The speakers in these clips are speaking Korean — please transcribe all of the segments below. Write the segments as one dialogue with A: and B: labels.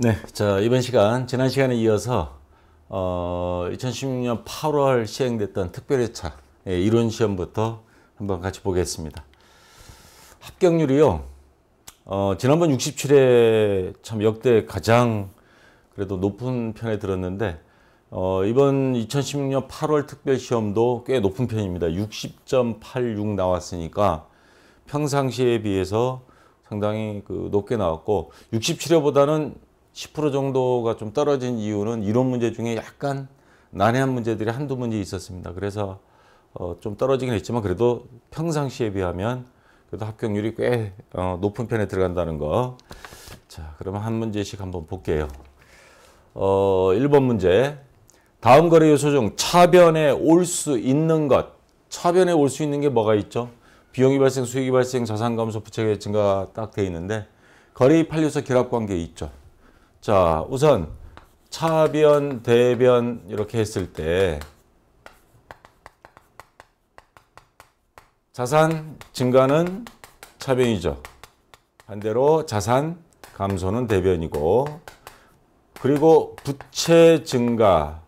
A: 네, 자, 이번 시간, 지난 시간에 이어서 2016년 8월 시행됐던 특별회차 이론 시험부터 한번 같이 보겠습니다. 합격률이요, 지난번 67회 참 역대 가장 그래도 높은 편에 들었는데, 이번 2016년 8월 특별 시험도 꽤 높은 편입니다. 60.86 나왔으니까 평상시에 비해서 상당히 높게 나왔고, 67회보다는 10% 정도가 좀 떨어진 이유는 이론 문제 중에 약간 난해한 문제들이 한두 문제 있었습니다. 그래서 좀 떨어지긴 했지만 그래도 평상시에 비하면 그래도 합격률이 꽤 높은 편에 들어간다는 거. 자, 그러면 한 문제씩 한번 볼게요. 1번 문제. 다음 거래 요소 중 차변에 올 수 있는 것. 차변에 올 수 있는 게 뭐가 있죠? 비용이 발생, 수익이 발생, 자산 감소, 부채 증가 딱 돼 있는데 거래입 판료서 결합 관계 있죠. 자, 우선 차변, 대변 이렇게 했을 때 자산 증가는 차변이죠. 반대로 자산 감소는 대변이고, 그리고 부채 증가,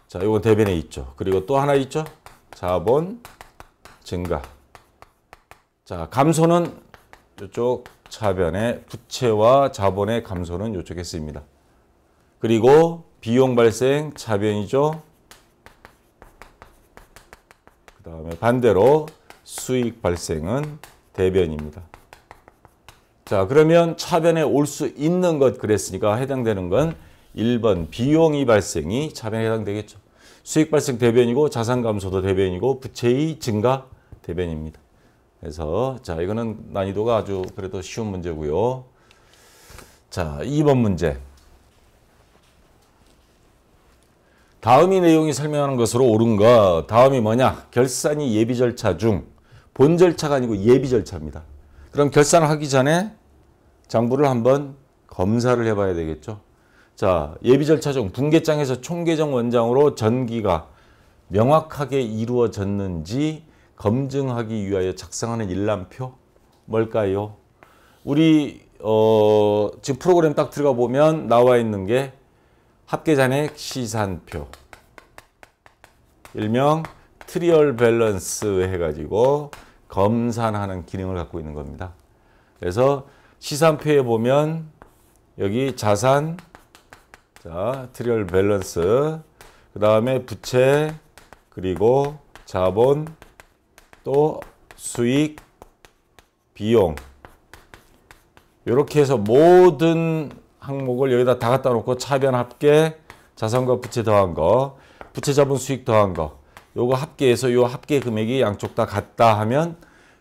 A: 자, 이건 대변에 있죠. 그리고 또 하나 있죠. 자본 증가. 자, 감소는 이쪽 차변에, 부채와 자본의 감소는 이쪽에 쓰입니다. 그리고 비용 발생 차변이죠. 그 다음에 반대로 수익 발생은 대변입니다. 자, 그러면 차변에 올 수 있는 것 그랬으니까 해당되는 건 1번 비용이 발생이 차변에 해당되겠죠. 수익 발생 대변이고, 자산 감소도 대변이고, 부채의 증가 대변입니다. 그래서 자, 이거는 난이도가 아주 그래도 쉬운 문제고요. 자, 2번 문제. 다음이 내용이 설명하는 것으로 옳은 것. 다음이 뭐냐? 결산이 예비 절차 중, 본 절차가 아니고 예비 절차입니다. 그럼 결산을 하기 전에 장부를 한번 검사를 해봐야 되겠죠. 자, 예비 절차 중 분계장에서 총계정 원장으로 전기가 명확하게 이루어졌는지 검증하기 위하여 작성하는 일람표 뭘까요? 우리 지금 프로그램 딱 들어가 보면 나와 있는 게 합계잔액 시산표, 일명 트리얼 밸런스 해가지고 검산하는 기능을 갖고 있는 겁니다. 그래서 시산표에 보면 여기 자산, 자, 트리얼 밸런스, 그 다음에 부채, 그리고 자본, 또 수익, 비용, 이렇게 해서 모든 항목을 여기다 다 갖다 놓고 차변 합계, 자산과 부채 더한 거, 부채 자본 수익 더한 거, 요거 합계해서 요 합계 금액이 양쪽 다 같다 하면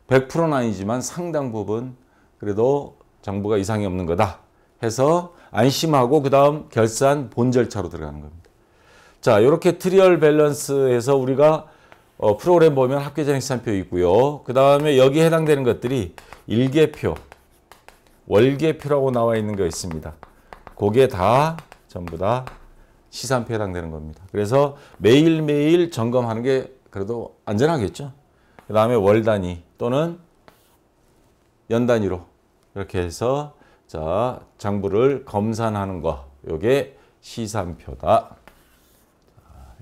A: 100%는 아니지만 상당 부분 그래도 장부가 이상이 없는 거다 해서 안심하고 그 다음 결산 본 절차로 들어가는 겁니다. 자, 이렇게 트리얼 밸런스에서 우리가 프로그램 보면 합계잔액 시산표 있고요. 그 다음에 여기에 해당되는 것들이 일계표, 월계표라고 나와 있는 거 있습니다. 그게 다 전부 다 시산표에 해당되는 겁니다. 그래서 매일매일 점검하는 게 그래도 안전하겠죠. 그 다음에 월 단위 또는 연 단위로 이렇게 해서 자, 장부를 검산하는 거, 요게 시산표다.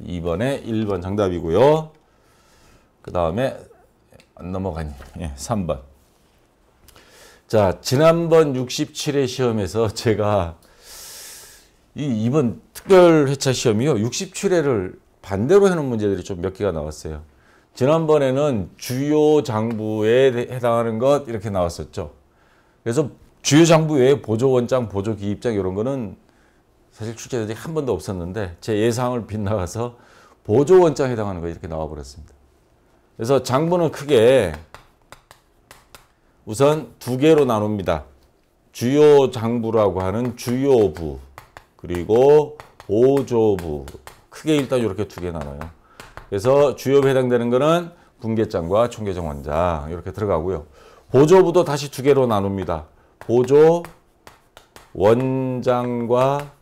A: 2번에 1번 정답이고요. 그 다음에 안 넘어가니 3번. 자, 지난번 67회 시험에서 제가 이번 특별 회차 시험이요, 67회를 반대로 해놓은 문제들이 좀 몇 개가 나왔어요. 지난번에는 주요 장부에 해당하는 것 이렇게 나왔었죠. 그래서 주요 장부 외에 보조 원장, 보조 기입장 이런 거는 사실 출제된 적이 한 번도 없었는데 제 예상을 빗나가서 보조 원장에 해당하는 거 이렇게 나와 버렸습니다. 그래서 장부는 크게 우선 두 개로 나눕니다. 주요 장부라고 하는 주요부, 그리고 보조부. 크게 일단 이렇게 두 개 나눠요. 그래서 주요부에 해당되는 거는 분계장과 총계정 원장 이렇게 들어가고요. 보조부도 다시 두 개로 나눕니다. 보조 원장과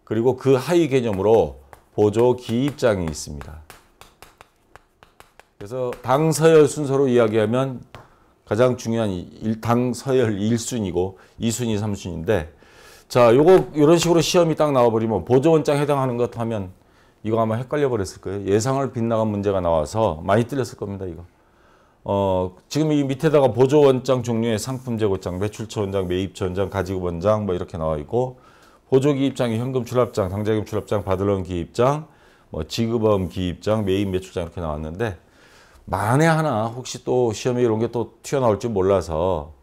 A: 그리고 그 하위 개념으로 보조 기입장이 있습니다. 그래서 당, 서열 순서로 이야기하면 가장 중요한 당, 서열 1순위고 2순위, 3순위인데 자, 요거 이런 식으로 시험이 딱 나와버리면 보조원장 해당하는 것 하면 이거 아마 헷갈려 버렸을 거예요. 예상을 빗나간 문제가 나와서 많이 틀렸을 겁니다. 이거. 지금 이 밑에다가 보조원장 종류의 상품재고장, 매출처원장, 매입처원장, 가지급원장 뭐 이렇게 나와 있고, 보조기입장이 현금 출납장, 당좌금 출납장, 받으러온 기입장, 뭐 지급원 기입장, 매입 매출장 이렇게 나왔는데, 만에 하나 혹시 또 시험에 이런 게 또 튀어나올 줄 몰라서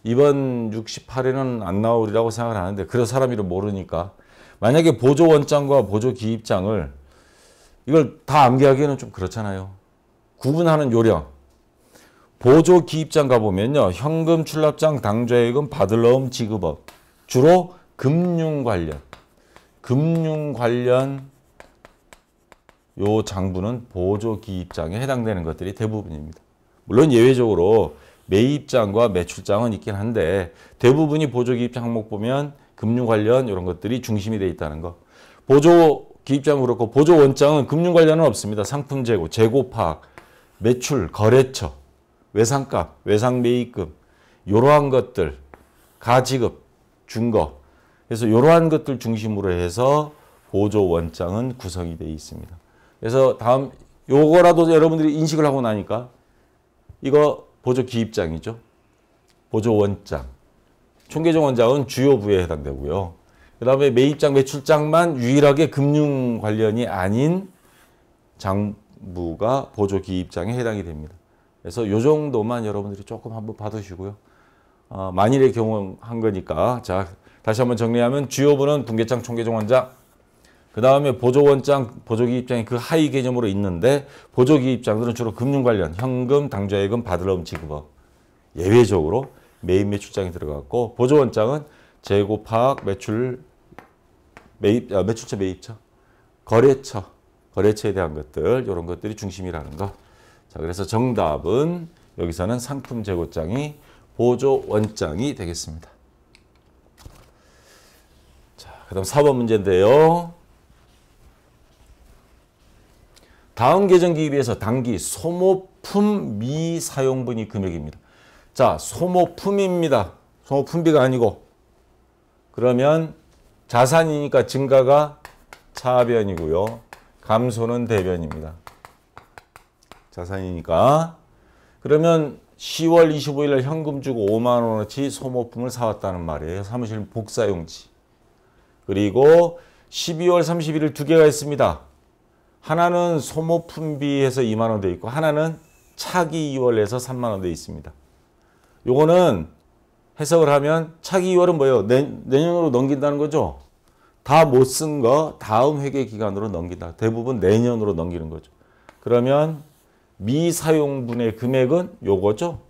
A: 이번 68에는 안 나오리라고 생각을 하는데, 그런 사람 이름 모르니까 만약에 보조원장과 보조기입장을 이걸 다 암기하기에는 좀 그렇잖아요. 구분하는 요령. 보조기입장 가보면요. 현금 출납장, 당좌예금, 받을러옴, 지급업. 주로 금융 관련 요 장부는 보조기입장에 해당되는 것들이 대부분입니다. 물론 예외적으로 매입장과 매출장은 있긴 한데 대부분이 보조기입장 항목 보면 금융 관련 이런 것들이 중심이 되어 있다는 거. 보조기입장은 그렇고 보조원장은 금융 관련은 없습니다. 상품 재고, 재고 파악, 매출, 거래처, 외상값, 외상매입금 이러한 것들, 가지급, 준거. 그래서 이러한 것들 중심으로 해서 보조원장은 구성이 되어 있습니다. 그래서 다음 요거라도 여러분들이 인식을 하고 나니까 이거 보조기입장이죠. 보조원장. 총계정원장은 주요 부에 해당되고요. 그 다음에 매입장, 매출장만 유일하게 금융 관련이 아닌 장부가 보조기입장에 해당이 됩니다. 그래서 요 정도만 여러분들이 조금 한번 받으시고요. 만일의 경우 한 거니까. 자, 다시 한번 정리하면 주요부는 분계장, 총계정원장. 그 다음에 보조원장, 보조기입장이 그 하위 개념으로 있는데 보조기입장들은 주로 금융 관련, 현금, 당좌예금, 받으러옴, 지급업. 예외적으로 매입, 매출장이 들어갔고 보조원장은 재고 파악, 매출, 매출처, 매입처, 거래처에 대한 것들 이런 것들이 중심이라는 거. 자, 그래서 정답은 여기서는 상품 재고장이 보조원장이 되겠습니다. 자, 그다음 4번 문제인데요. 다음 계정 기입에서 당기 소모품 미사용분이 금액입니다. 자, 소모품입니다. 소모품비가 아니고. 그러면 자산이니까 증가가 차변이고요. 감소는 대변입니다. 자산이니까. 그러면 10월 25일 날 현금 주고 5만 원어치 소모품을 사왔다는 말이에요. 사무실 복사용지. 그리고 12월 31일 두 개가 있습니다. 하나는 소모품비에서 2만 원 돼 있고 하나는 차기 2월에서 3만 원 돼 있습니다. 요거는 해석을 하면 차기 2월은 뭐예요? 내년으로 넘긴다는 거죠. 다 못 쓴 거 다음 회계 기간으로 넘긴다. 대부분 내년으로 넘기는 거죠. 그러면 미사용분의 금액은 요거죠.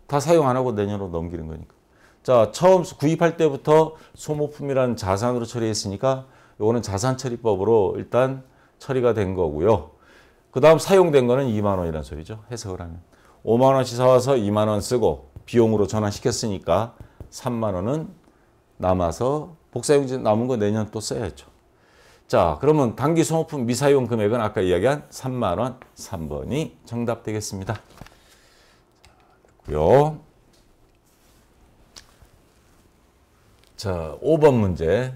A: 다 사용 안 하고 내년으로 넘기는 거니까. 자, 처음 구입할 때부터 소모품이라는 자산으로 처리했으니까 요거는 자산처리법으로 일단 처리가 된 거고요. 그 다음 사용된 거는 2만 원이라는 소리죠. 해석을 하면. 5만 원씩 사와서 2만 원 쓰고 비용으로 전환시켰으니까 3만 원은 남아서 복사용지 남은 거 내년 또 써야죠. 자, 그러면 단기 소모품 미사용 금액은 아까 이야기한 3만 원, 3번이 정답 되겠습니다. 됐고요. 자, 5번 문제.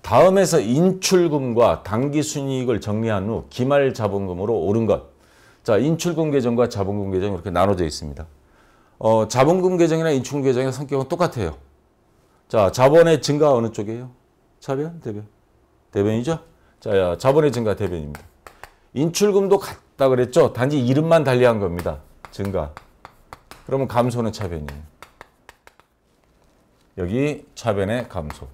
A: 다음에서 인출금과 당기순이익을 정리한 후 기말자본금으로 오른 것. 자, 인출금 계정과 자본금 계정 이렇게 나눠져 있습니다. 자본금 계정이나 인출금 계정의 성격은 똑같아요. 자, 자본의 증가 어느 쪽이에요? 차변? 대변? 대변이죠? 자, 자본의 증가 대변입니다. 인출금도 같다 그랬죠? 단지 이름만 달리한 겁니다. 증가. 그러면 감소는 차변이에요. 여기 차변의 감소.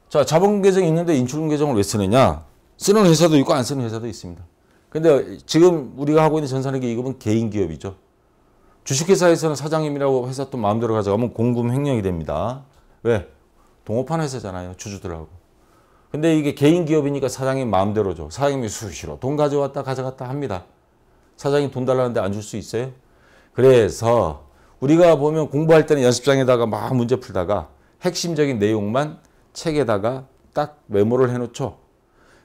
A: 자, 자본금 계정이 있는데 인출금 계정을 왜 쓰느냐? 쓰는 회사도 있고 안 쓰는 회사도 있습니다. 근데 지금 우리가 하고 있는 전산회계 기업은 개인 기업이죠. 주식회사에서는 사장님이라고 회사 또 마음대로 가져가면 공금 횡령이 됩니다. 왜? 동업한 회사잖아요. 주주들하고. 근데 이게 개인 기업이니까 사장님 마음대로죠. 사장님이 수시로 돈 가져왔다 가져갔다 합니다. 사장님 돈 달라는데 안 줄 수 있어요? 그래서 우리가 보면 공부할 때는 연습장에다가 막 문제 풀다가 핵심적인 내용만 책에다가 딱 메모를 해놓죠.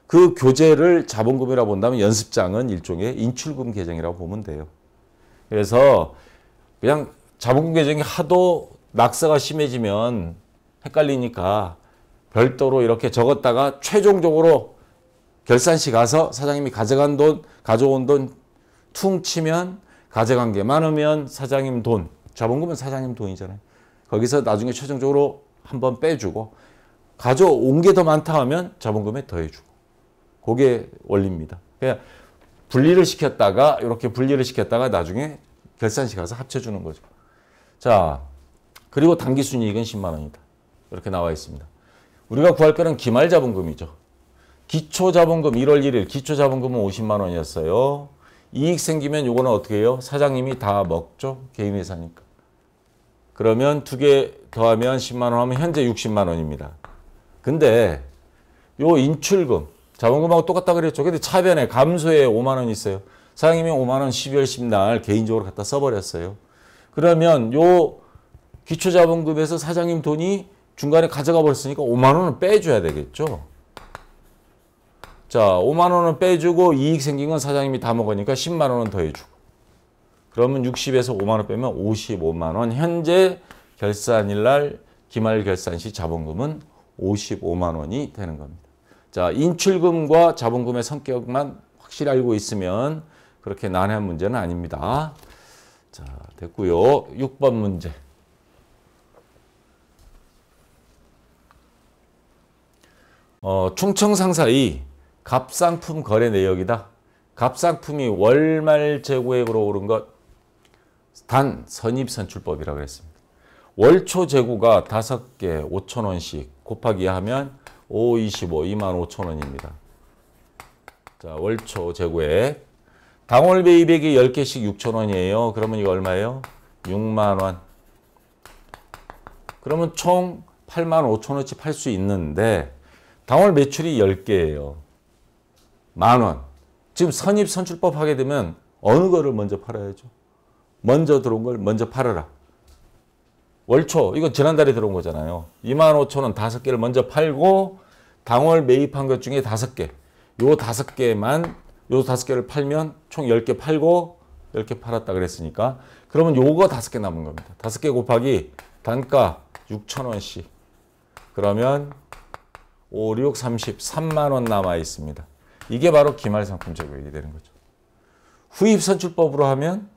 A: 그 교재를 자본금이라고 본다면 연습장은 일종의 인출금 계정이라고 보면 돼요. 그래서 그냥 자본금 계정이 하도 낙서가 심해지면 헷갈리니까 별도로 이렇게 적었다가 최종적으로 결산시 가서 사장님이 가져온 돈 퉁 치면 가져간 게 많으면 사장님 돈, 자본금은 사장님 돈이잖아요. 거기서 나중에 최종적으로 한번 빼주고 가져온 게 더 많다 하면 자본금에 더해주고 그게 원리입니다. 그냥 이렇게 분리를 시켰다가 나중에 결산시 가서 합쳐주는 거죠. 자, 그리고 당기순이익은 10만 원이다. 이렇게 나와 있습니다. 우리가 구할 거는 기말자본금이죠. 기초자본금 1월 1일 기초자본금은 50만 원이었어요. 이익 생기면 요거는 어떻게 해요? 사장님이 다 먹죠. 개인회사니까. 그러면 두 개 더하면 10만 원 하면 현재 60만 원입니다. 근데 요 인출금 자본금하고 똑같다 그랬죠. 근데 차변에 감소에 5만 원 있어요. 사장님이 5만 원 12월 10날 개인적으로 갖다 써버렸어요. 그러면 요 기초자본금에서 사장님 돈이 중간에 가져가 버렸으니까 5만 원은 빼줘야 되겠죠. 자, 5만 원은 빼주고 이익 생긴 건 사장님이 다 먹으니까 10만 원은 더해주고. 그러면 60에서 5만 원 빼면 55만 원. 현재 결산일 날 기말 결산 시 자본금은 55만 원이 되는 겁니다. 자, 인출금과 자본금의 성격만 확실히 알고 있으면 그렇게 난해한 문제는 아닙니다. 자, 됐고요. 6번 문제. 충청상사의 갑상품 거래 내역이다. 갑상품이 월말 재고액으로 오른 것 단 선입선출법이라고 했습니다. 월초 재고가 5개 5천 원씩 곱하기 하면 5, 25, 2만 5천 원입니다. 자, 월초 재고액. 당월 매입액이 10개씩 6천 원이에요. 그러면 이거 얼마예요? 6만 원. 그러면 총 8만 5천 원치 팔 수 있는데 당월 매출이 10개예요. 만 원. 지금 선입선출법 하게 되면 어느 거를 먼저 팔아야죠? 먼저 들어온 걸 먼저 팔아라. 월초, 이거 지난달에 들어온 거잖아요. 2만 5천 원 5개를 먼저 팔고 당월 매입한 것 중에 5개. 요 5개를 팔면 총 10개 팔고 10개 팔았다 그랬으니까 그러면 요거 5개 남은 겁니다. 5개 곱하기 단가 6천 원씩. 그러면 5, 6, 30, 3만 원 남아 있습니다. 이게 바로 기말상품 재고액이 되는 거죠. 후입선출법으로 하면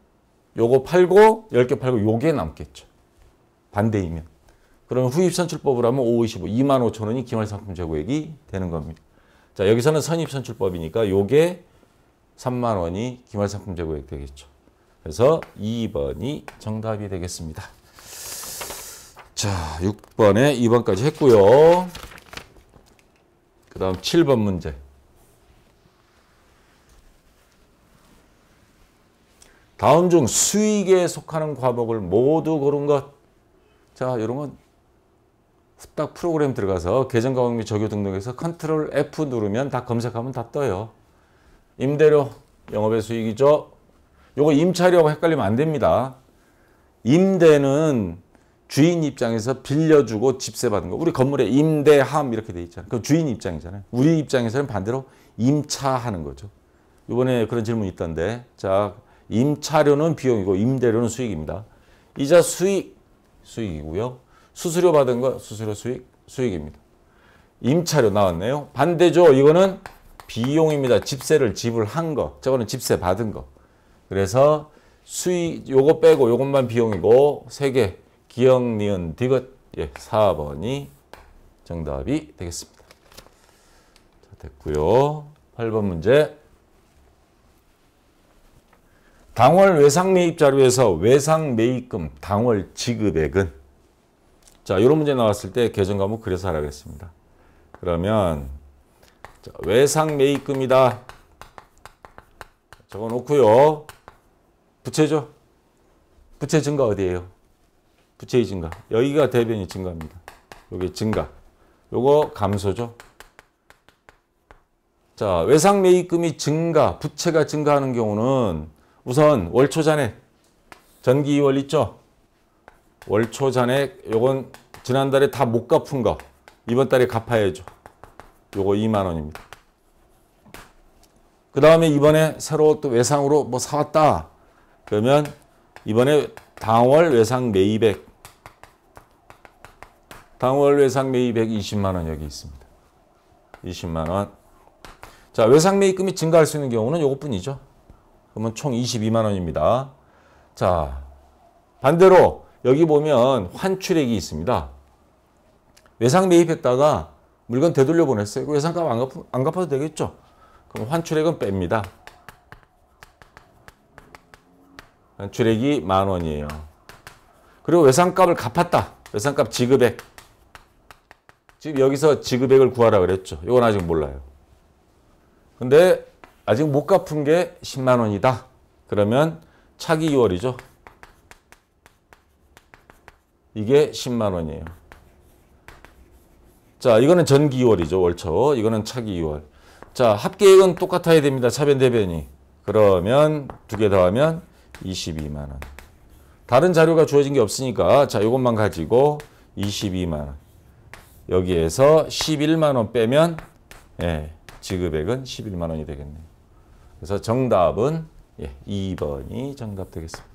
A: 요거 팔고 10개 팔고 요게 남겠죠. 반대이면. 그러면 후입선출법으로 하면 5, 25, 2만 5천 원이 기말상품 재고액이 되는 겁니다. 자, 여기서는 선입선출법이니까 요게 3만 원이 기말상품 재고액 되겠죠. 그래서 2번이 정답이 되겠습니다. 자, 6번에 2번까지 했고요. 그 다음 7번 문제. 다음 중 수익에 속하는 과목을 모두 고른 것. 자, 이런 건 딱 프로그램 들어가서 계정 과목 및 적용 등록해서 컨트롤 F 누르면 다 검색하면 다 떠요. 임대료, 영업의 수익이죠. 요거 임차료하고 헷갈리면 안 됩니다. 임대는 주인 입장에서 빌려주고 집세 받은 거. 우리 건물에 임대함 이렇게 돼 있잖아요. 그 주인 입장이잖아요. 우리 입장에서는 반대로 임차하는 거죠. 이번에 그런 질문이 있던데. 자, 임차료는 비용이고 임대료는 수익입니다. 이자 수익이고요. 수수료 받은 거 수수료 수익입니다. 임차료 나왔네요. 반대죠. 이거는 비용입니다. 집세를 지불한 거. 저거는 집세 받은 거. 그래서 수익 요거 빼고 요것만 비용이고 세 개 기역, 니은, 디귿. 예, 4번이 정답이 되겠습니다. 자, 됐고요. 8번 문제. 당월 외상 매입 자료에서 외상 매입금 당월 지급액은. 자, 이런 문제 나왔을 때 계정 과목 그래서 하라고 했습니다. 그러면 자, 외상 매입금이다. 적어 놓고요. 부채죠. 부채 증가 어디예요? 부채의 증가. 여기가 대변이 증가입니다. 여기 증가. 요거 감소죠. 자, 외상 매입금이 증가, 부채가 증가하는 경우는 우선 월초 잔액, 전기 2월 있죠? 월초 잔액, 요건 지난달에 다 못 갚은 거 이번 달에 갚아야죠. 요거 2만 원입니다. 그 다음에 이번에 새로 또 외상으로 뭐 사왔다. 그러면 이번에 당월 외상 매입액 당월 외상 매입액 20만 원 여기 있습니다. 20만 원. 자, 외상 매입금이 증가할 수 있는 경우는 요것뿐이죠. 그러면 총 22만 원입니다. 자, 반대로 여기 보면 환출액이 있습니다. 외상 매입했다가 물건 되돌려 보냈어요. 외상값 안 갚아도 되겠죠? 그럼 환출액은 뺍니다. 환출액이 10,000원이에요. 그리고 외상값을 갚았다. 외상값 지급액. 지금 여기서 지급액을 구하라 그랬죠. 이건 아직 몰라요. 근데 아직 못 갚은 게 10만 원이다. 그러면 차기 2월이죠. 이게 10만 원이에요. 자, 이거는 전기 2월이죠. 월초. 이거는 차기 2월. 자, 합계액은 똑같아야 됩니다. 차변 대변이. 그러면 두 개 더하면 22만 원. 다른 자료가 주어진 게 없으니까 자, 이것만 가지고 22만 원. 여기에서 11만 원 빼면 예, 지급액은 11만 원이 되겠네요. 그래서 정답은 예, 2번이 정답 되겠습니다.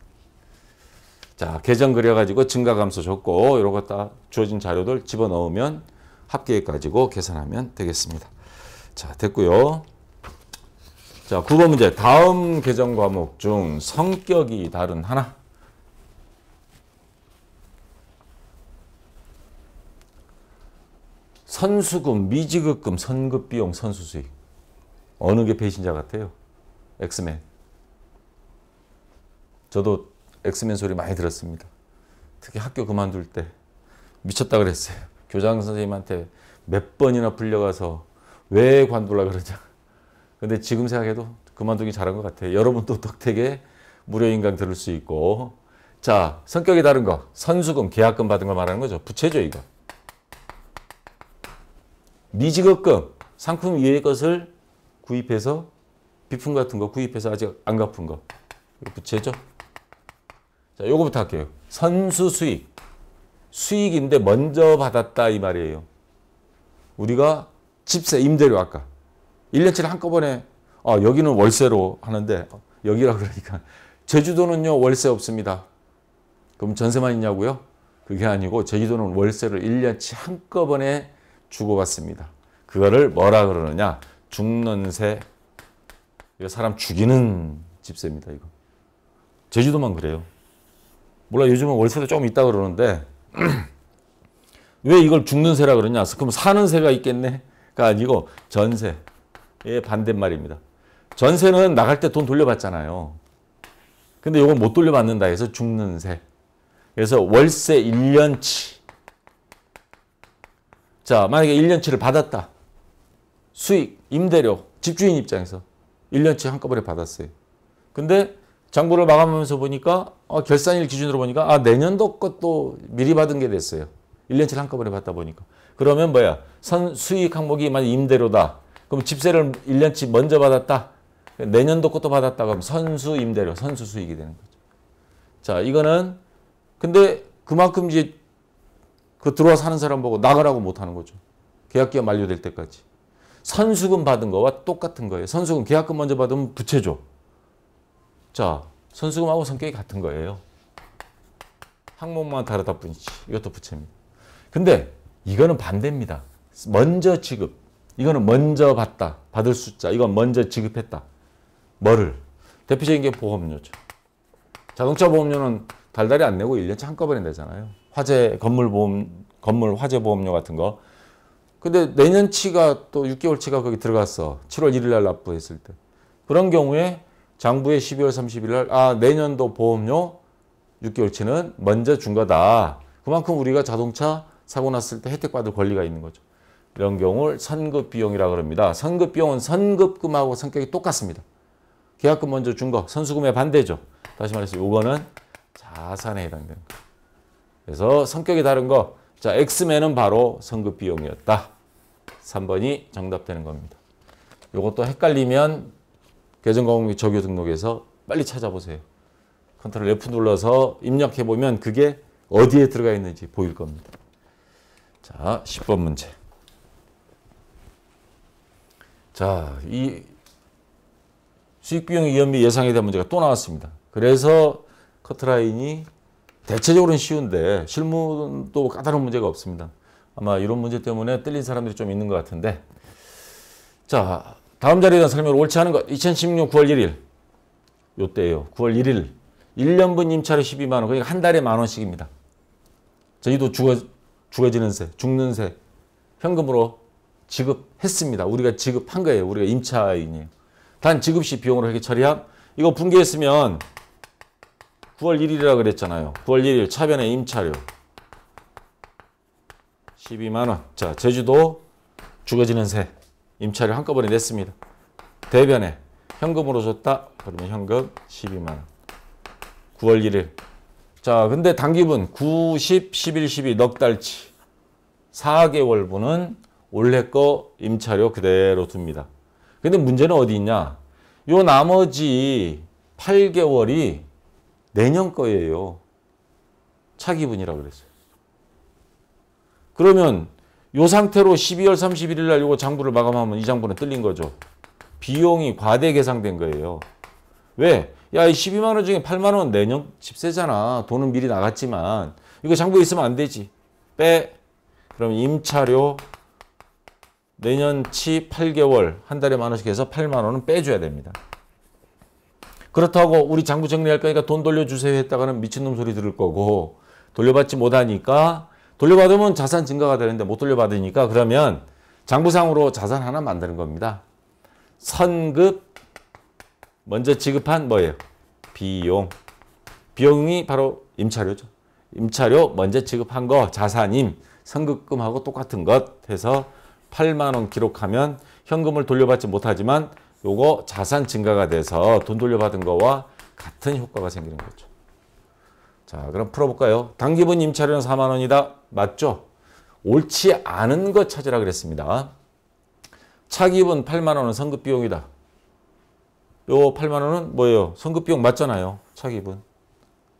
A: 자, 계정 그려가지고 증가감소 줬고 이런 거 다 주어진 자료들 집어넣으면 합계액 가지고 계산하면 되겠습니다. 자, 됐고요. 자, 9번 문제. 다음 계정 과목 중 성격이 다른 하나. 선수금, 미지급금, 선급비용, 선수수익. 어느 게 배신자 같아요? 엑스맨. 저도 엑스맨 소리 많이 들었습니다. 특히 학교 그만둘 때 미쳤다 그랬어요. 교장 선생님한테 몇 번이나 불려가서 왜 관둘라 그러냐. 근데 지금 생각해도 그만두기 잘한 것 같아요. 여러분도 덕택에 무료인강 들을 수 있고. 자, 성격이 다른 거. 선수금, 계약금 받은 거 말하는 거죠. 부채죠, 이거. 미지급금, 상품 이외의 것을 구입해서 비품 같은 거 구입해서 아직 안 갚은 거. 이거 부채죠. 자, 요거부터 할게요. 선수수익. 수익인데 먼저 받았다 이 말이에요. 우리가 집세, 임대료 아까 1년치를 한꺼번에 여기는 월세로 하는데 여기라 그러니까 제주도는요 월세 없습니다. 그럼 전세만 있냐고요? 그게 아니고 제주도는 월세를 1년치 한꺼번에 주고받습니다. 그거를 뭐라 그러느냐? 죽는세. 이거 사람 죽이는 집세입니다. 이거. 제주도만 그래요. 몰라 요즘은 월세도 조금 있다 그러는데 왜 이걸 죽는세라 그러냐? 그럼 사는 세가 있겠네?가 아니고 전세의 반대말입니다. 전세는 나갈 때 돈 돌려받잖아요. 근데 이건 못 돌려받는다 해서 죽는세. 그래서 월세 1년치. 자, 만약에 1년치를 받았다. 수익, 임대료, 집주인 입장에서 1년치 한꺼번에 받았어요. 근데 장부를 마감하면서 보니까 결산일 기준으로 보니까 내년도 것도 미리 받은 게 됐어요. 1년치를 한꺼번에 받다 보니까. 그러면 뭐야? 수익 항목이 만약 임대료다. 그럼 집세를 1년치 먼저 받았다. 내년도 것도 받았다. 그럼 선수 임대료, 선수 수익이 되는 거죠. 자, 이거는 근데 그만큼 이제 그 들어와 사는 사람 보고 나가라고 못 하는 거죠. 계약기간 만료될 때까지. 선수금 받은 거와 똑같은 거예요. 선수금 계약금 먼저 받으면 부채죠. 자, 선수금하고 성격이 같은 거예요. 항목만 다르다 뿐이지. 이것도 부채입니다. 근데 이거는 반대입니다. 먼저 지급. 이거는 먼저 받다. 받을 숫자. 이건 먼저 지급했다. 뭐를? 대표적인 게 보험료죠. 자동차 보험료는 달달이 안 내고 1년치 한꺼번에 내잖아요. 화재, 건물 화재 보험료 같은 거. 근데 내년치가 또 6개월치가 거기 들어갔어. 7월 1일 날 납부했을 때. 그런 경우에 장부에 12월 30일 날 내년도 보험료 6개월치는 먼저 준 거다. 그만큼 우리가 자동차 사고 났을 때 혜택 받을 권리가 있는 거죠. 이런 경우를 선급 비용이라고 그럽니다. 선급 비용은 선급금하고 성격이 똑같습니다. 계약금 먼저 준 거, 선수금의 반대죠. 다시 말해서 요거는 자산에 해당되는 거. 그래서 성격이 다른 거. 자, X맨은 바로 선급 비용이었다. 3번이 정답되는 겁니다. 요것도 헷갈리면 계정과목 적요 등록에서 빨리 찾아보세요. 컨트롤 F 눌러서 입력해보면 그게 어디에 들어가 있는지 보일 겁니다. 자, 10번 문제. 자, 이 수익비용 이연비 예상에 대한 문제가 또 나왔습니다. 그래서 커트라인이 대체적으로는 쉬운데 실무도 까다로운 문제가 없습니다. 아마 이런 문제 때문에 뜰린 사람들이 좀 있는 것 같은데. 자, 다음 자리에 대한 설명을 옳지 않은 것. 2016 9월 1일. 요때예요. 9월 1일. 1년분 임차료 12만 원. 그러니까 한 달에 10,000원씩입니다. 저희도 죽어지는 세, 죽는 세 현금으로 지급했습니다. 우리가 지급한 거예요. 우리가 임차인이에요. 단 지급 시 비용으로 회계 처리함. 이거 분개했으면 9월 1일이라 그랬잖아요. 9월 1일 차변의 임차료 12만 원. 자, 제주도 죽어지는 새 임차료 한꺼번에 냈습니다. 대변에 현금으로 줬다. 그러면 현금 12만 원. 9월 1일. 자, 근데 단기분 9, 10, 11, 12 넉 달치 4개월분은 올해 거 임차료 그대로 둡니다. 근데 문제는 어디 있냐? 요 나머지 8개월이 내년 거예요. 차기분이라고 그랬어요. 그러면 요 상태로 12월 31일 날 요거 장부를 마감하면 이 장부는 뜰린 거죠. 비용이 과대 계상된 거예요. 왜? 야, 이 12만 원 중에 8만 원 내년 집세잖아. 돈은 미리 나갔지만 이거 장부에 있으면 안 되지. 빼. 그럼 임차료 내년치 8개월 한 달에 10,000원씩 해서 8만 원은 빼줘야 됩니다. 그렇다고 우리 장부 정리할 거니까 돈 돌려주세요 했다가는 미친놈 소리 들을 거고 돌려받지 못하니까 돌려받으면 자산 증가가 되는데 못 돌려받으니까 그러면 장부상으로 자산 하나 만드는 겁니다. 선급 먼저 지급한 뭐예요? 비용. 비용이 바로 임차료죠. 임차료 먼저 지급한 거 자산임. 선급금하고 똑같은 것 해서 8만 원 기록하면 현금을 돌려받지 못하지만 요거 자산 증가가 돼서 돈 돌려받은 거와 같은 효과가 생기는 거죠. 자, 그럼 풀어볼까요? 단기분 임차료는 4만 원이다. 맞죠? 옳지 않은 거 찾으라 그랬습니다. 차기분 8만 원은 선급비용이다. 요 8만 원은 뭐예요? 선급비용 맞잖아요. 차기분.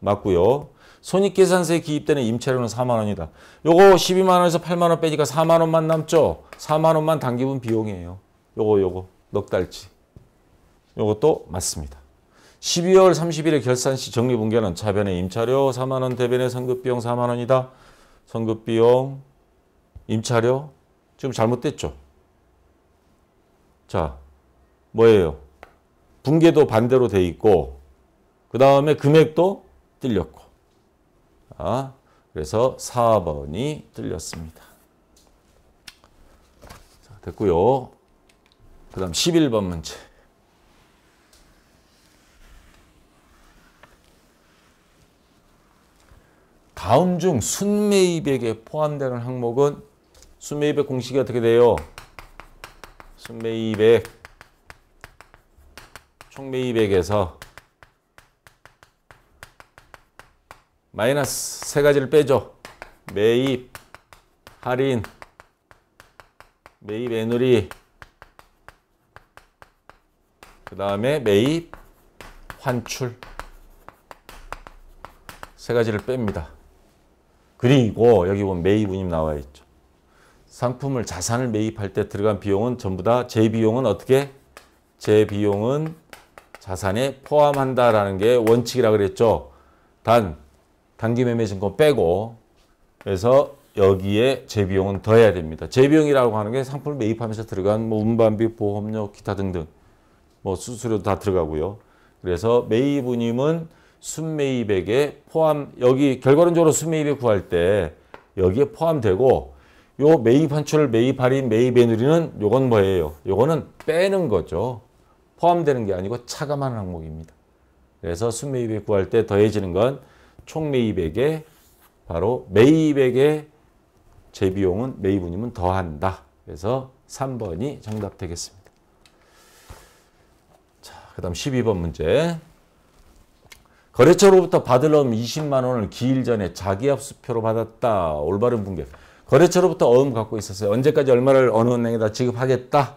A: 맞고요. 손익계산서에 기입되는 임차료는 4만 원이다. 요거 12만 원에서 8만 원 빼니까 4만 원만 남죠? 4만 원만 단기분 비용이에요. 요거 넉 달치. 요것도 맞습니다. 12월 30일에 결산 시 정리분계는 차변의 임차료 4만 원, 대변의 선급비용 4만 원이다. 선급비용, 임차료 지금 잘못됐죠? 자, 뭐예요? 분계도 반대로 돼 있고 그 다음에 금액도 틀렸고 그래서 4번이 틀렸습니다. 자, 됐고요. 그 다음 11번 문제. 다음 중 순매입액에 포함되는 항목은 순매입액 공식이 어떻게 돼요? 순매입액 총매입액에서 마이너스 세 가지를 빼죠. 매입, 할인, 매입 애누리, 그 다음에 매입, 환출 세 가지를 뺍니다. 그리고 여기 보면 매입 운임 나와 있죠. 상품을 자산을 매입할 때 들어간 비용은 전부 다 재비용은 어떻게? 재비용은 자산에 포함한다라는 게 원칙이라 그랬죠. 단기매매증권 빼고 그래서 여기에 재비용은 더해야 됩니다. 재비용이라고 하는 게 상품을 매입하면서 들어간 뭐 운반비, 보험료, 기타 등등 뭐 수수료도 다 들어가고요. 그래서 매입 운임은 순매입액에 포함, 여기 결과론적으로 순매입액 구할 때 여기에 포함되고 요 매입 환출, 매입 할인, 매입 애누리는 요건 뭐예요? 요거는 빼는 거죠. 포함되는 게 아니고 차감하는 항목입니다. 그래서 순매입액 구할 때 더해지는 건 총매입액에 바로 매입액의 재비용은 매입 운임은 더한다. 그래서 3번이 정답 되겠습니다. 자, 그다음 12번 문제. 거래처로부터 받을 어음 20만 원을 기일 전에 자기압 수표로 받았다. 올바른 분계. 거래처로부터 어음 갖고 있었어요. 언제까지 얼마를 어느 은행에다 지급하겠다.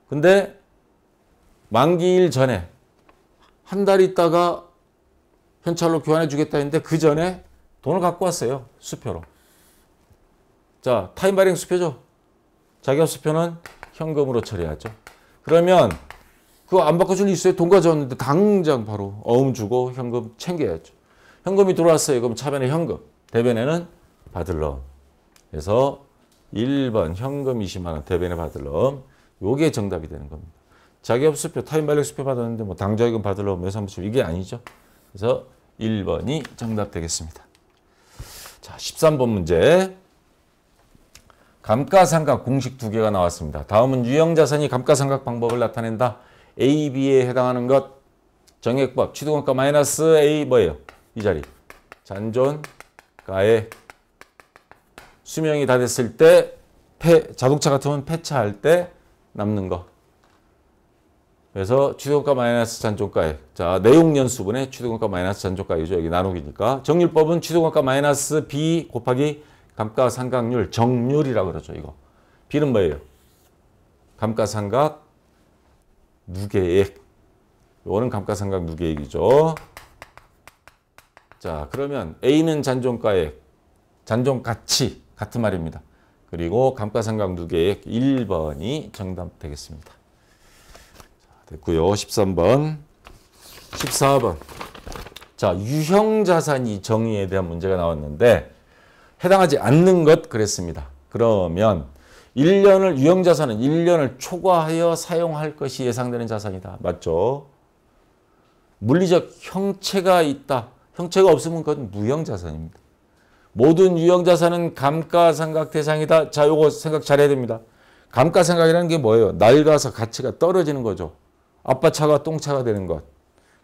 A: 근데 만기일 전에 한 달 있다가 현찰로 교환해 주겠다 했는데 그 전에 돈을 갖고 왔어요. 수표로. 자, 타임 발행 수표죠. 자기압 수표는 현금으로 처리하죠. 그러면 그거 안 바꿔줄 일 있어요? 돈 가져왔는데 당장 바로 어음 주고 현금 챙겨야죠. 현금이 들어왔어요. 그럼 차변에 현금, 대변에는 받을 어음. 그래서 1번 현금 20만 원 대변에 받을 놈. 요게 정답이 되는 겁니다. 자기업 수표, 타임 발령 수표 받았는데 뭐 당좌익금 받을 놈 매수한부 이게 아니죠. 그래서 1번이 정답 되겠습니다. 자, 13번 문제. 감가상각 공식 두 개가 나왔습니다. 다음은 유형자산이 감가상각 방법을 나타낸다. A, B에 해당하는 것. 정액법, 취득원가 마이너스 A 뭐예요? 이 자리. 잔존가액. 수명이 다 됐을 때, 자동차 같으면 폐차할 때 남는 거. 그래서 취득원가 마이너스 잔존가액. 자, 내용연수분의 취득원가 마이너스 잔존가액이죠. 여기 나누기니까. 정률법은 취득원가 마이너스 B 곱하기 감가상각률, 정률이라고 그러죠. 이거. B는 뭐예요? 감가상각 누계액. 이거는 감가상각 누계액이죠. 자, 그러면 A는 잔존가액, 잔존가치 같은 말입니다. 그리고 감가상각 누계액 1번이 정답 되겠습니다. 자, 됐고요. 13번. 14번. 자, 유형자산이 정의에 대한 문제가 나왔는데 해당하지 않는 것 그랬습니다. 그러면 1년을 유형자산은 1년을 초과하여 사용할 것이 예상되는 자산이다. 맞죠? 물리적 형체가 있다. 형체가 없으면 그건 무형자산입니다. 모든 유형자산은 감가상각 대상이다. 자, 요거 생각 잘해야 됩니다. 감가상각이라는 게 뭐예요? 낡아서 가치가 떨어지는 거죠. 아빠 차가 똥차가 되는 것.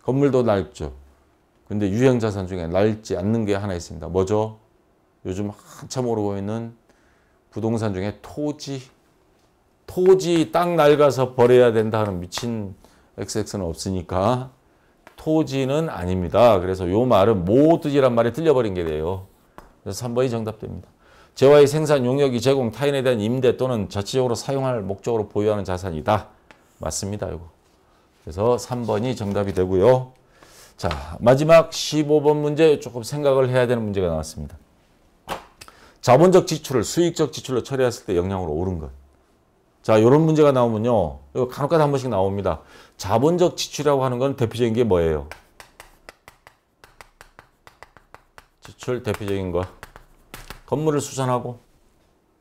A: 건물도 낡죠. 근데 유형자산 중에 낡지 않는 게 하나 있습니다. 뭐죠? 요즘 한참 오르고 있는 부동산 중에 토지. 토지 땅 낡아서 버려야 된다 하는 미친 XX는 없으니까 토지는 아닙니다. 그래서 요 말은 모두지란 말이 틀려버린 게 돼요. 그래서 3번이 정답됩니다. 재화의 생산, 용역이 제공, 타인에 대한 임대 또는 자치적으로 사용할 목적으로 보유하는 자산이다. 맞습니다. 이거. 그래서 3번이 정답이 되고요. 자, 마지막 15번 문제 조금 생각을 해야 되는 문제가 나왔습니다. 자본적 지출을 수익적 지출로 처리했을 때 영향으로 오른 것. 자, 이런 문제가 나오면요. 이거 간혹가다 한 번씩 나옵니다. 자본적 지출이라고 하는 건 대표적인 게 뭐예요? 지출 대표적인 거. 건물을 수선하고.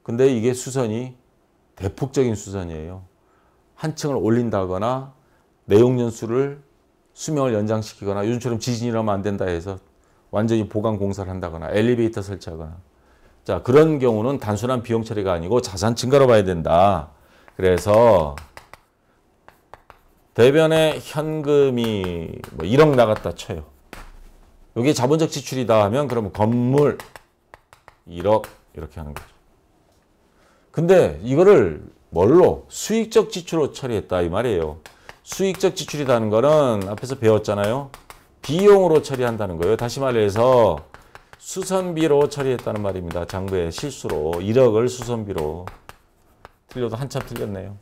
A: 근데 이게 수선이 대폭적인 수선이에요. 한 층을 올린다거나 내용연수를 수명을 연장시키거나 요즘처럼 지진이 일어나면 안 된다 해서 완전히 보강 공사를 한다거나 엘리베이터 설치하거나. 자, 그런 경우는 단순한 비용 처리가 아니고 자산 증가로 봐야 된다. 그래서 대변에 현금이 뭐 1억 나갔다 쳐요. 이게 자본적 지출이다 하면 그러면 건물 1억 이렇게 하는 거죠. 근데 이거를 뭘로? 수익적 지출로 처리했다 이 말이에요. 수익적 지출이라는 거는 앞에서 배웠잖아요. 비용으로 처리한다는 거예요. 다시 말해서 수선비로 처리했다는 말입니다. 장부의 실수로 1억을 수선비로. 틀려도 한참 틀렸네요.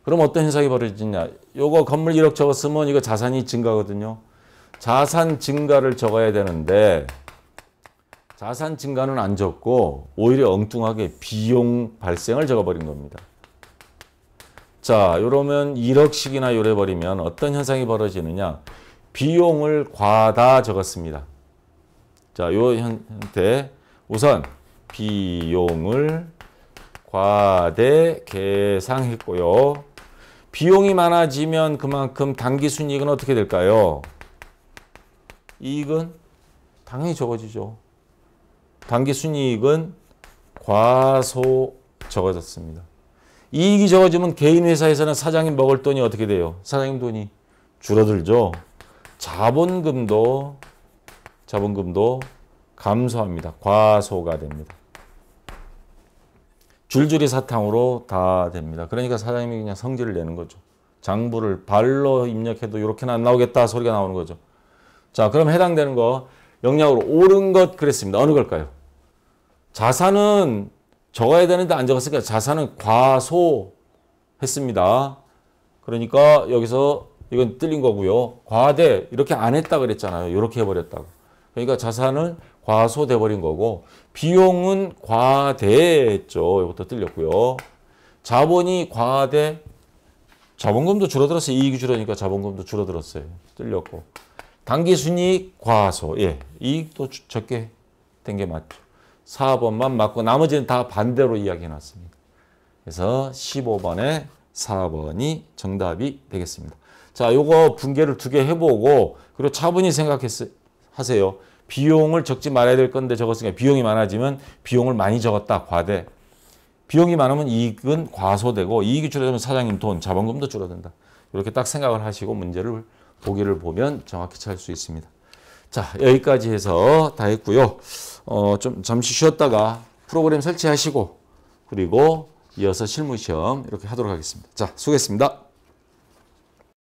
A: 그럼 어떤 현상이 벌어지냐. 요거 건물 1억 적었으면 이거 자산이 증가거든요. 자산 증가를 적어야 되는데 자산 증가는 안 적고 오히려 엉뚱하게 비용 발생을 적어버린 겁니다. 자, 이러면 1억씩이나 요래버리면 어떤 현상이 벌어지느냐. 비용을 과다 적었습니다. 자, 요 형태 우선 비용을 과대 계상했고요. 비용이 많아지면 그만큼 당기순이익은 어떻게 될까요? 이익은 당연히 적어지죠. 당기순이익은 과소 적어졌습니다. 이익이 적어지면 개인 회사에서는 사장님 먹을 돈이 어떻게 돼요? 사장님 돈이 줄어들죠. 자본금도 감소합니다. 과소가 됩니다. 줄줄이 사탕으로 다 됩니다. 그러니까 사장님이 그냥 성질을 내는 거죠. 장부를 발로 입력해도 이렇게는 안 나오겠다 소리가 나오는 거죠. 자, 그럼 해당되는 거 영향으로 오른 것 그랬습니다. 어느 걸까요? 자산은 적어야 되는데 안 적었으니까 자산은 과소했습니다. 그러니까 여기서 이건 틀린 거고요. 과대 이렇게 안 했다 그랬잖아요. 이렇게 해버렸다고. 그러니까 자산은 과소돼 버린 거고 비용은 과대했죠. 이것도 틀렸고요. 자본이 과대, 자본금도 줄어들었어요. 이익이 줄어드니까 자본금도 줄어들었어요. 틀렸고 당기순이익 과소, 예, 이익도 적게 된 게 맞죠. 4번만 맞고 나머지는 다 반대로 이야기해 놨습니다. 그래서 15번에 4번이 정답이 되겠습니다. 자, 요거 분계를 2개 해보고 그리고 차분히 생각하세요. 비용을 적지 말아야 될 건데 적었으니까 비용이 많아지면 비용을 많이 적었다. 과대. 비용이 많으면 이익은 과소되고 이익이 줄어들면 사장님 돈, 자본금도 줄어든다. 이렇게 딱 생각을 하시고 문제를 보기를 보면 정확히 찾을 수 있습니다. 자, 여기까지 해서 다 했고요. 좀 잠시 쉬었다가 프로그램 설치하시고 그리고 이어서 실무시험 이렇게 하도록 하겠습니다. 자, 수고했습니다.